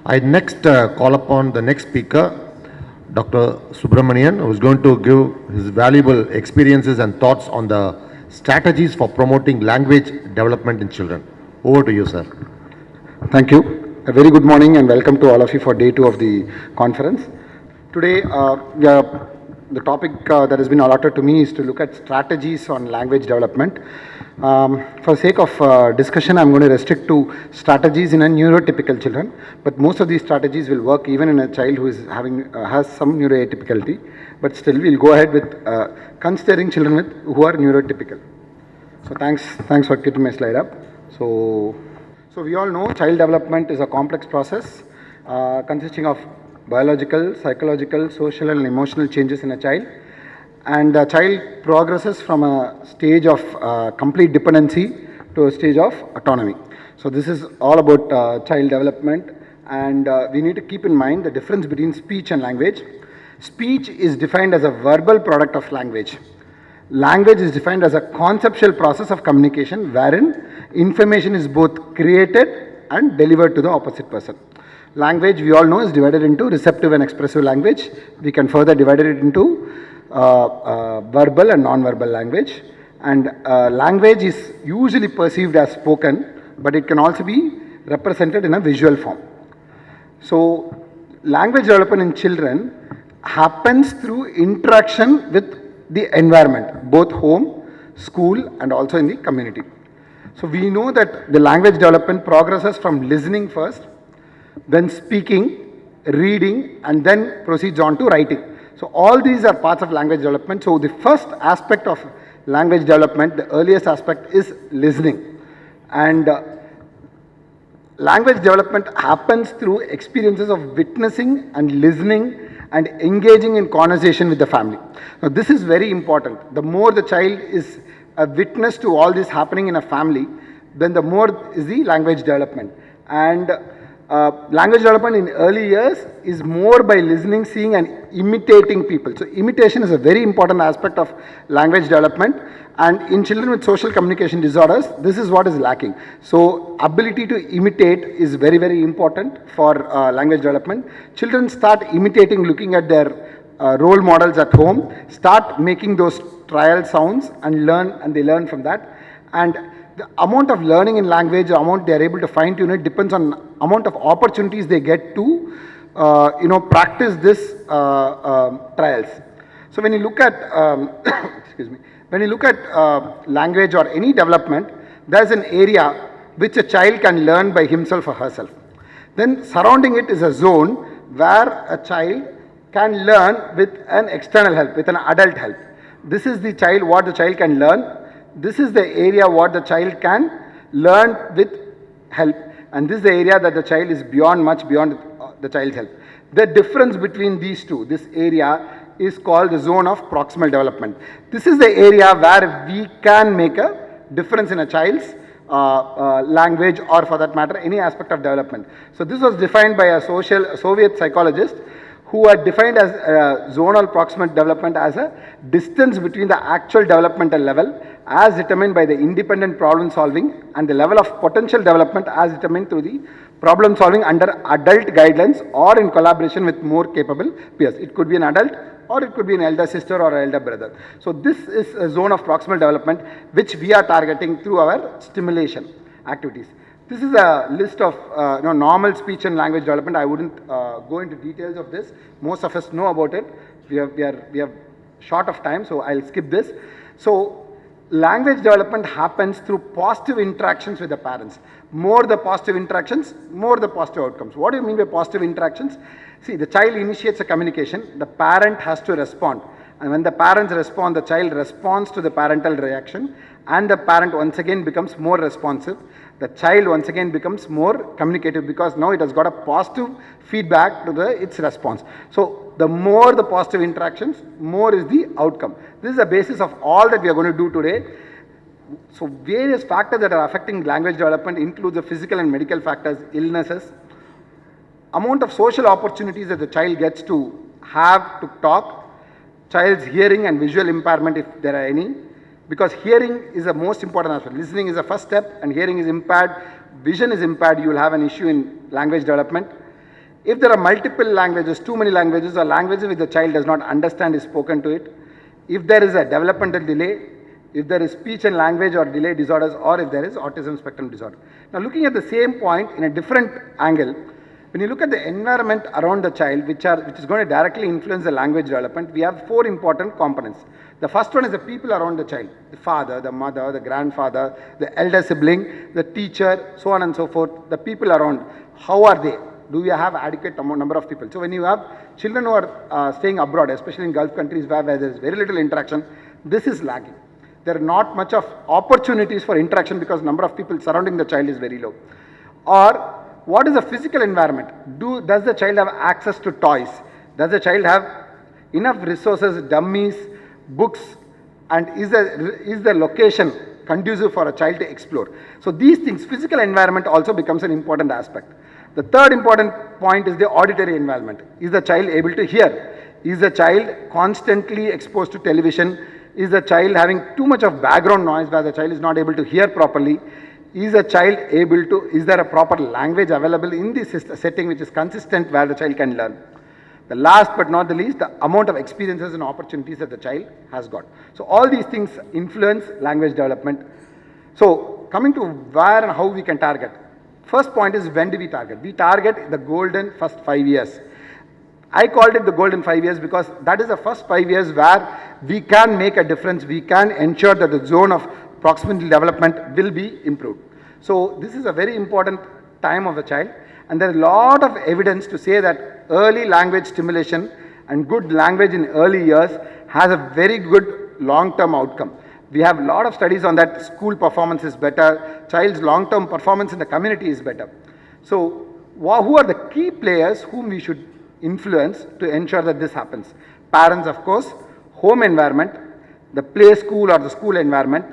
I next call upon the next speaker, Dr. Subramanian, who is going to give his valuable experiences and thoughts on the strategies for promoting language development in children. Over to you, sir. Thank you. A very good morning and welcome to all of you for day 2 of the conference. Today, the topic that has been allotted to me is to look at strategies on language development. For sake of discussion, I'm going to restrict to strategies in a neurotypical children, but most of these strategies will work even in a child who is has some neuroatypicality. But still, we'll go ahead with considering children who are neurotypical. So thanks for keeping my slide up. So we all know child development is a complex process consisting of biological, psychological, social and emotional changes in a child. And the child progresses from a stage of complete dependency to a stage of autonomy. So this is all about child development, and we need to keep in mind the difference between speech and language. Speech is defined as a verbal product of language. Language is defined as a conceptual process of communication wherein information is both created and delivered to the opposite person. Language, we all know, is divided into receptive and expressive language. We can further divide it into verbal and non-verbal language. And language is usually perceived as spoken, but it can also be represented in a visual form. So, language development in children happens through interaction with the environment, both home, school, and also in the community. So we know that the language development progresses from listening first, then speaking, reading, and then proceeds on to writing. So all these are parts of language development. So the first aspect of language development, the earliest aspect, is listening. And language development happens through experiences of witnessing and listening and engaging in conversation with the family. Now this is very important. The more the child is a witness to all this happening in a family, then the more is the language development. And language development in early years is more by listening, seeing and imitating people. So imitation is a very important aspect of language development, and in children with social communication disorders, this is what is lacking. So ability to imitate is very, very important for language development. Children start imitating, looking at their role models at home, start making those trial sounds and they learn from that. And the amount of learning in language, the amount they are able to fine tune it, depends on amount of opportunities they get to practice this trials. So when you look at excuse me, when you look at language or any development, there is an area which a child can learn by himself or herself. Then surrounding it is a zone where a child can learn with an external help, with an adult help. This is the child, what the child can learn. This is the area what the child can learn with help, and this is the area that the child is much beyond the child's help. The difference between these two, this area is called the zone of proximal development. This is the area where we can make a difference in a child's language, or for that matter any aspect of development. So this was defined by a Soviet psychologist who had defined as zonal proximal development as a distance between the actual developmental level as determined by the independent problem solving and the level of potential development as determined through the problem solving under adult guidelines or in collaboration with more capable peers. It could be an adult or it could be an elder sister or elder brother. So this is a zone of proximal development which we are targeting through our stimulation activities. This is a list of normal speech and language development. I wouldn't go into details of this. Most of us know about it. We are short of time, so I'll skip this. So language development happens through positive interactions with the parents. More the positive interactions, more the positive outcomes. What do you mean by positive interactions? See, the child initiates a communication. The parent has to respond. And when the parents respond, the child responds to the parental reaction, and the parent once again becomes more responsive. The child once again becomes more communicative because now it has got a positive feedback to its response. So the more the positive interactions, more is the outcome. This is the basis of all that we are going to do today. So various factors that are affecting language development include the physical and medical factors, illnesses, amount of social opportunities that the child gets to have to talk, child's hearing and visual impairment if there are any, because hearing is the most important aspect. Listening is the first step and hearing is impaired, vision is impaired, you will have an issue in language development. If there are multiple languages, too many languages, or languages which the child does not understand is spoken to it, if there is a developmental delay, if there is speech and language or delay disorders, or if there is autism spectrum disorder. Now looking at the same point in a different angle, when you look at the environment around the child, which is going to directly influence the language development, we have 4 important components. The first one is the people around the child, the father, the mother, the grandfather, the elder sibling, the teacher, so on and so forth, the people around. How are they? Do we have adequate number of people? So when you have children who are staying abroad, especially in Gulf countries where there is very little interaction, this is lacking. There are not much of opportunities for interaction because number of people surrounding the child is very low. Or what is the physical environment? Does the child have access to toys? Does the child have enough resources, dummies, books, and is the location conducive for a child to explore? So these things, physical environment also becomes an important aspect. The third important point is the auditory environment. Is the child able to hear? Is the child constantly exposed to television? Is the child having too much of background noise where the child is not able to hear properly? Is the child able to, is there a proper language available in this setting which is consistent where the child can learn? The last but not the least, the amount of experiences and opportunities that the child has got. So all these things influence language development. So coming to where and how we can target. First point is, when do we target? We target the golden first 5 years. I called it the golden 5 years because that is the first 5 years where we can make a difference. We can ensure that the zone of proximal development will be improved. So this is a very important time of the child, and there is a lot of evidence to say that early language stimulation and good language in early years has a very good long-term outcome. We have a lot of studies on that. School performance is better, child's long-term performance in the community is better. So who are the key players whom we should influence to ensure that this happens? Parents, of course, home environment, the play school or the school environment,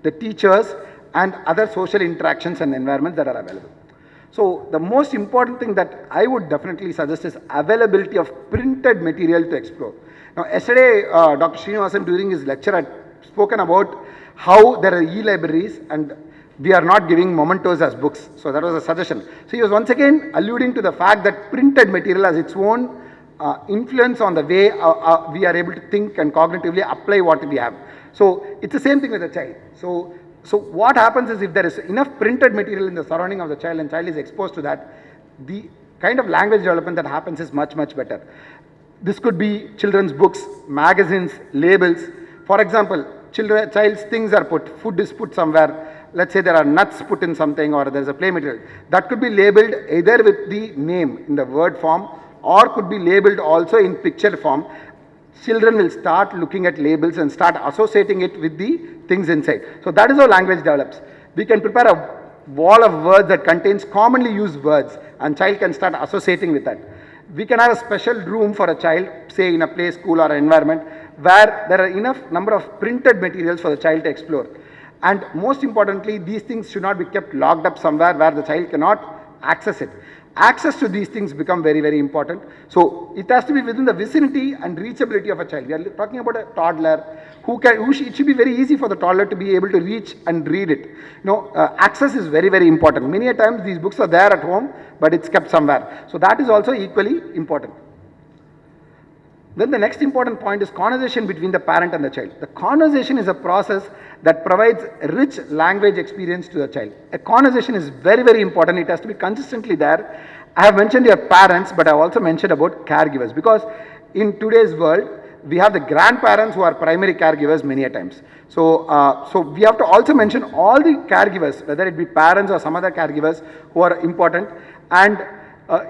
the teachers, and other social interactions and environments that are available. So the most important thing that I would definitely suggest is availability of printed material to explore. Now yesterday, Dr. Srinivasan during his lecture had spoken about how there are e-libraries and we are not giving mementos as books. So that was a suggestion. So he was once again alluding to the fact that printed material has its own influence on the way we are able to think and cognitively apply what we have. So it's the same thing with the child. So what happens is, if there is enough printed material in the surrounding of the child and child is exposed to that, the kind of language development that happens is much, much better. This could be children's books, magazines, labels. For example, child's things are put, food is put somewhere. Let's say there are nuts put in something or there is a play material. That could be labeled either with the name in the word form or could be labeled also in picture form. Children will start looking at labels and start associating it with the things inside. So that is how language develops. We can prepare a wall of words that contains commonly used words and child can start associating with that. We can have a special room for a child, say in a play school or an environment, where there are enough number of printed materials for the child to explore. And most importantly, these things should not be kept locked up somewhere where the child cannot access it. Access to these things become very, very important. So it has to be within the vicinity and reachability of a child. We are talking about a toddler it should be very easy for the toddler to be able to reach and read it. Access is very, very important. Many a times these books are there at home, but it's kept somewhere. So that is also equally important. Then the next important point is conversation between the parent and the child. The conversation is a process that provides rich language experience to the child. A conversation is very, very important. It has to be consistently there. I have mentioned your parents, but I have also mentioned about caregivers, because in today's world, we have the grandparents who are primary caregivers many a times. So we have to also mention all the caregivers, whether it be parents or some other caregivers who are important. And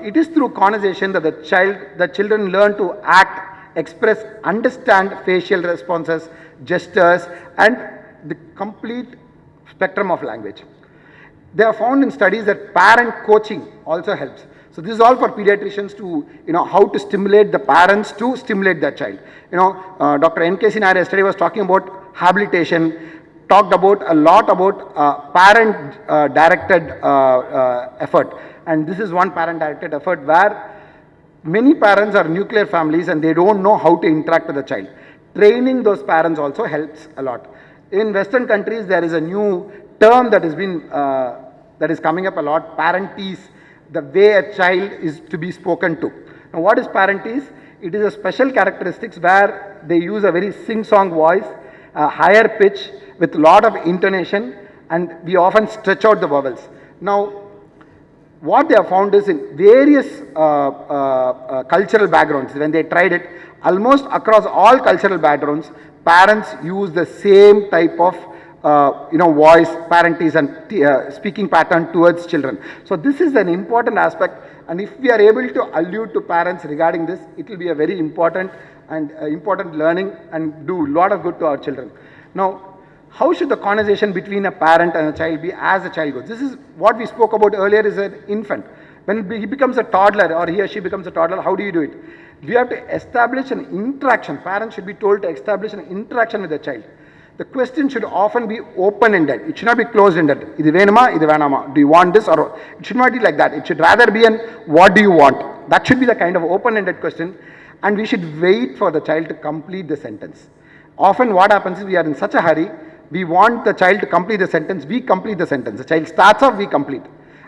it is through conversation that the children learn to act, express, understand facial responses, gestures, and the complete spectrum of language. They are found in studies that parent coaching also helps. So this is all for pediatricians to, how to stimulate the parents to stimulate their child. Dr. N.K. Sinari yesterday was talking about habilitation, talked about a lot about parent directed effort. And this is one parent directed effort where many parents are nuclear families and they don't know how to interact with the child. Training those parents also helps a lot. In Western countries, there is a new term that has been that is coming up a lot, parentees, the way a child is to be spoken to. Now, what is parent is? It is a special characteristics where they use a very sing-song voice, a higher pitch with lot of intonation, and we often stretch out the vowels. Now, what they have found is in various cultural backgrounds, when they tried it, almost across all cultural backgrounds, parents use the same type of voice, parentage and speaking pattern towards children. So this is an important aspect, and if we are able to allude to parents regarding this, it will be a very important and important learning and do a lot of good to our children. Now, how should the conversation between a parent and a child be as the child goes? This is what we spoke about earlier is an infant. When he becomes a toddler or he or she becomes a toddler, how do you do it? We have to establish an interaction. Parents should be told to establish an interaction with the child. The question should often be open-ended. It should not be closed-ended. Idu venuma, idu venama. Do you want this? Or it should not be like that. It should rather be an what do you want? That should be the kind of open-ended question. And we should wait for the child to complete the sentence. Often what happens is we are in such a hurry. We want the child to complete the sentence. We complete the sentence. The child starts off, we complete.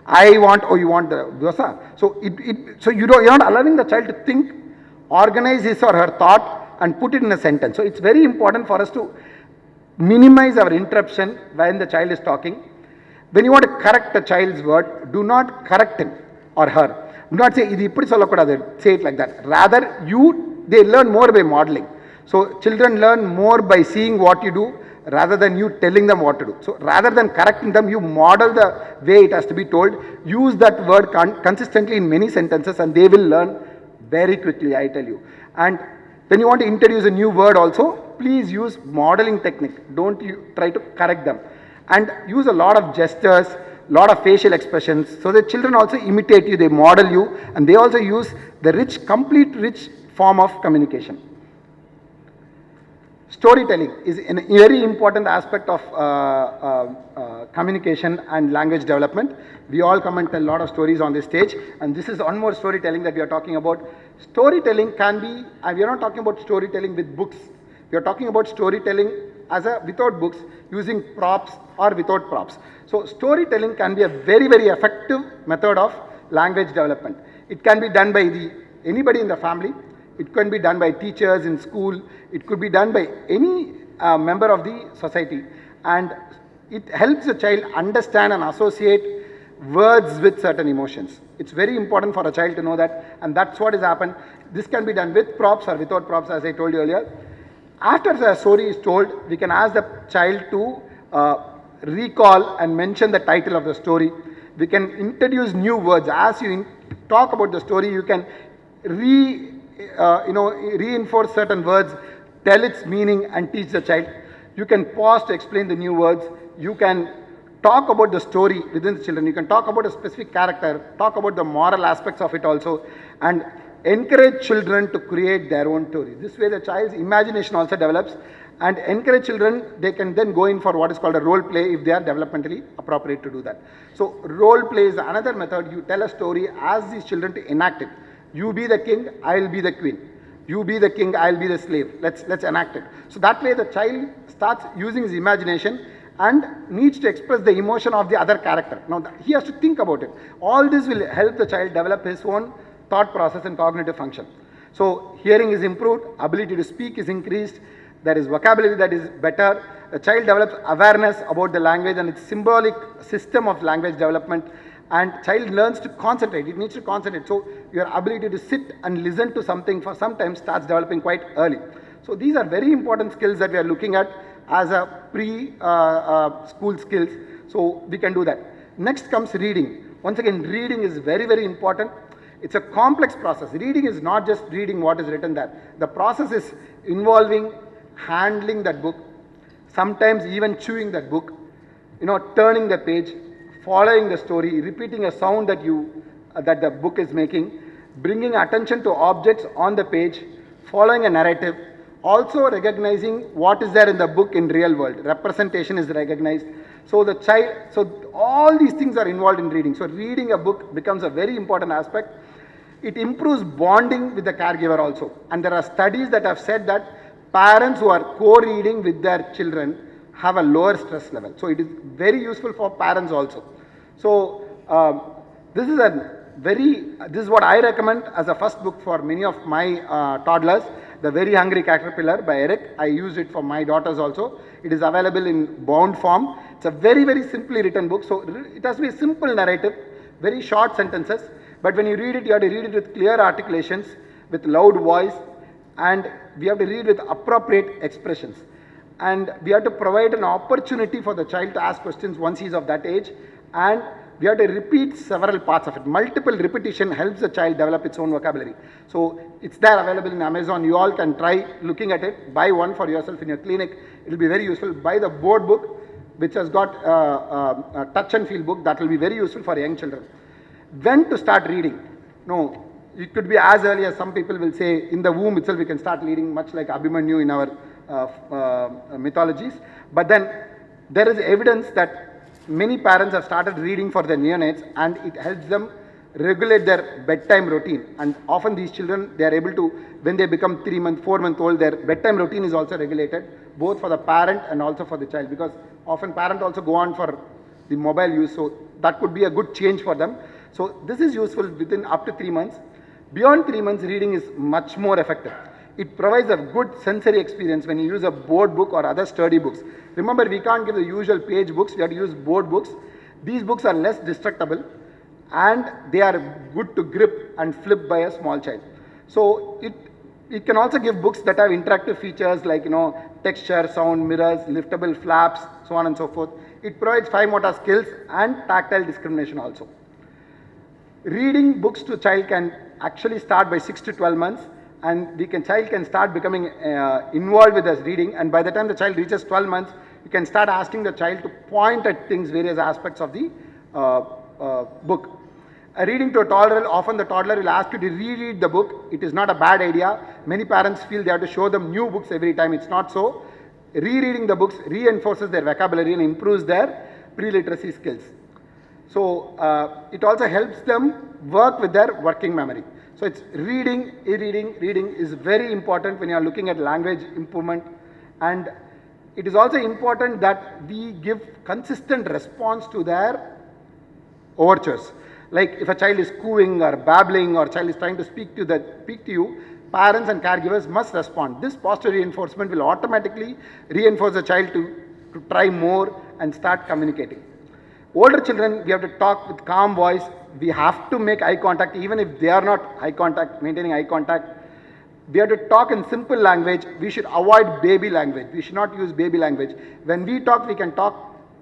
I want, oh, you want the dosa. So you're not allowing the child to think, organize his or her thought, and put it in a sentence. So it's very important for us to minimize our interruption when the child is talking. When you want to correct a child's word, do not correct him or her. Do not say, say it like that. Rather, they learn more by modeling. So children learn more by seeing what you do rather than you telling them what to do. So rather than correcting them, you model the way it has to be told. Use that word consistently in many sentences and they will learn very quickly, I tell you. And when you want to introduce a new word also, please use modeling technique. Don't you try to correct them. And use a lot of gestures, lot of facial expressions, so that children also imitate you, they model you, and they also use the complete rich form of communication. Storytelling is a very important aspect of communication and language development. We all come and tell a lot of stories on this stage, and this is one more storytelling that we are talking about. Storytelling can be, we are not talking about storytelling with books. We are talking about storytelling without books, using props or without props. So storytelling can be a very, very effective method of language development. It can be done by anybody in the family. It can be done by teachers in school. It could be done by any member of the society. And it helps the child understand and associate words with certain emotions. It's very important for a child to know that, and that's what has happened. This can be done with props or without props, as I told you earlier. After the story is told, we can ask the child to recall and mention the title of the story. We can introduce new words. As you talk about the story, you can reinforce certain words, tell its meaning and teach the child. You can pause to explain the new words. You can talk about the story within the children. You can talk about a specific character, talk about the moral aspects of it also, and encourage children to create their own story. This way the child's imagination also develops, and encourage children, they can then go in for what is called a role play if they are developmentally appropriate to do that. So role play is another method. You tell a story, ask these children to enact it. You be the king, I'll be the queen. You be the king, I'll be the slave. Let's enact it. So that way the child starts using his imagination and needs to express the emotion of the other character. Now he has to think about it. All this will help the child develop his own thought process and cognitive function. So hearing is improved, ability to speak is increased, there is vocabulary that is better, the child develops awareness about the language and its symbolic system of language development, and child learns to concentrate. It needs to concentrate. So your ability to sit and listen to something for some time starts developing quite early. So these are very important skills that we are looking at as a pre-school skills. So we can do that. Next comes reading. Once again, reading is very, very important. It's a complex process. Reading is not just reading what is written there. The process is involving handling that book, sometimes even chewing that book, turning the page, following the story, repeating a sound that the book is making, bringing attention to objects on the page, following a narrative, also recognizing what is there in the book in real world. Representation is recognized. So all these things are involved in reading. So reading a book becomes a very important aspect. It improves bonding with the caregiver also. And there are studies that have said that parents who are co-reading with their children have a lower stress level. So it is very useful for parents also. So this is a this is what I recommend as a first book for many of my toddlers, The Very Hungry Caterpillar by Eric. I use it for my daughters also. It is available in bound form. It's a very, very simply written book. So it has to be a simple narrative, very short sentences. But when you read it, you have to read it with clear articulations, with loud voice, and we have to read with appropriate expressions. And we have to provide an opportunity for the child to ask questions once he is of that age, and we have to repeat several parts of it. Multiple repetition helps the child develop its own vocabulary. So it's there available in Amazon. You all can try looking at it. Buy one for yourself in your clinic. It will be very useful. Buy the board book, which has got a touch and feel book. That will be very useful for young children. When to start reading? No, it could be as early as some people will say in the womb itself we can start reading, much like Abhimanyu in our mythologies. But then there is evidence that many parents have started reading for their neonates, and it helps them regulate their bedtime routine. And often these children, they are able to, when they become 3 month, 4 month old, their bedtime routine is also regulated, both for the parent and also for the child, because often parents also go on for the mobile use. So that could be a good change for them. So this is useful within up to 3 months. Beyond 3 months, reading is much more effective. It provides a good sensory experience when you use a board book or other sturdy books. Remember, we can't give the usual page books, we have to use board books. These books are less destructible and they are good to grip and flip by a small child. So it can also give books that have interactive features like, texture, sound, mirrors, liftable flaps, so on and so forth. It provides fine motor skills and tactile discrimination also. Reading books to child can actually start by 6 to 12 months. And child can start becoming involved with us reading, and by the time the child reaches 12 months, you can start asking the child to point at things, various aspects of the book. Reading to a toddler, often the toddler will ask you to reread the book. It is not a bad idea. Many parents feel they have to show them new books every time. It's not so. Rereading the books reinforces their vocabulary and improves their pre-literacy skills. So it also helps them work with their working memory. So it's reading is very important when you are looking at language improvement, and it is also important that we give consistent response to their overtures. Like if a child is cooing or babbling or child is trying to speak to you, parents and caregivers must respond. This positive reinforcement will automatically reinforce the child to try more and start communicating. Older children, we have to talk with calm voice. We have to make eye contact, even if they are not maintaining eye contact. We have to talk in simple language. We should avoid baby language. We should not use baby language. When we talk, we can talk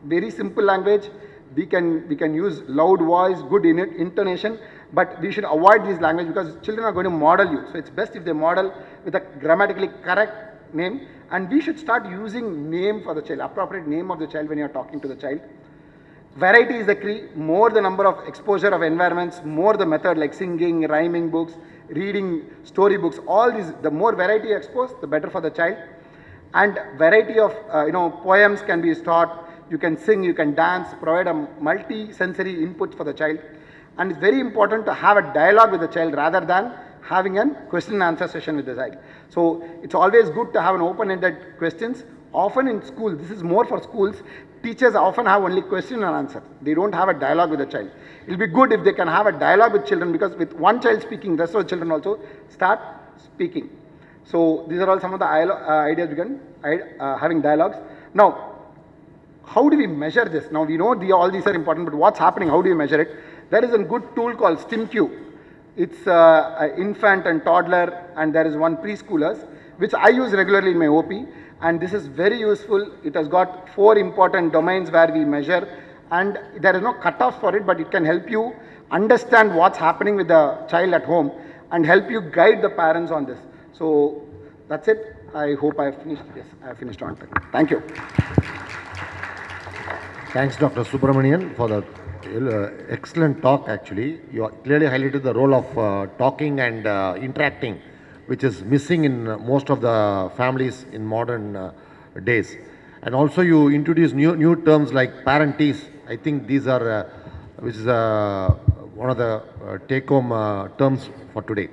very simple language. We can use loud voice, good intonation, but we should avoid this language because children are going to model you. So it's best if they model with a grammatically correct name, and we should start using name for the child, appropriate name of the child when you are talking to the child. Variety is the key. More the number of exposure of environments, more the method like singing, rhyming books, reading story books, all these, the more variety you expose, the better for the child. And variety of poems can be taught. You can sing, you can dance, provide a multi-sensory input for the child. And it's very important to have a dialogue with the child rather than having a question and answer session with the child. So it's always good to have an open-ended questions. Often in school, this is more for schools, teachers often have only question and answer. They don't have a dialogue with the child. It will be good if they can have a dialogue with children, because with one child speaking, the rest of the children also start speaking. So these are all some of the ideas we can having dialogues. Now, how do we measure this? Now we know all these are important, but what's happening? How do we measure it? There is a good tool called StimQ. It's infant and toddler, and there is one preschoolers, which I use regularly in my OP. And this is very useful. It has got 4 important domains where we measure, and there is no cutoff for it, but it can help you understand what's happening with the child at home and help you guide the parents on this. So that's it. I hope I have finished. Yes, I have finished on time. Thank you. Thanks, Dr. Subramanian, for the excellent talk. Actually, you clearly highlighted the role of talking and interacting, which is missing in most of the families in modern days. And also you introduce new terms like parentees. I think these are, which is one of the take-home terms for today.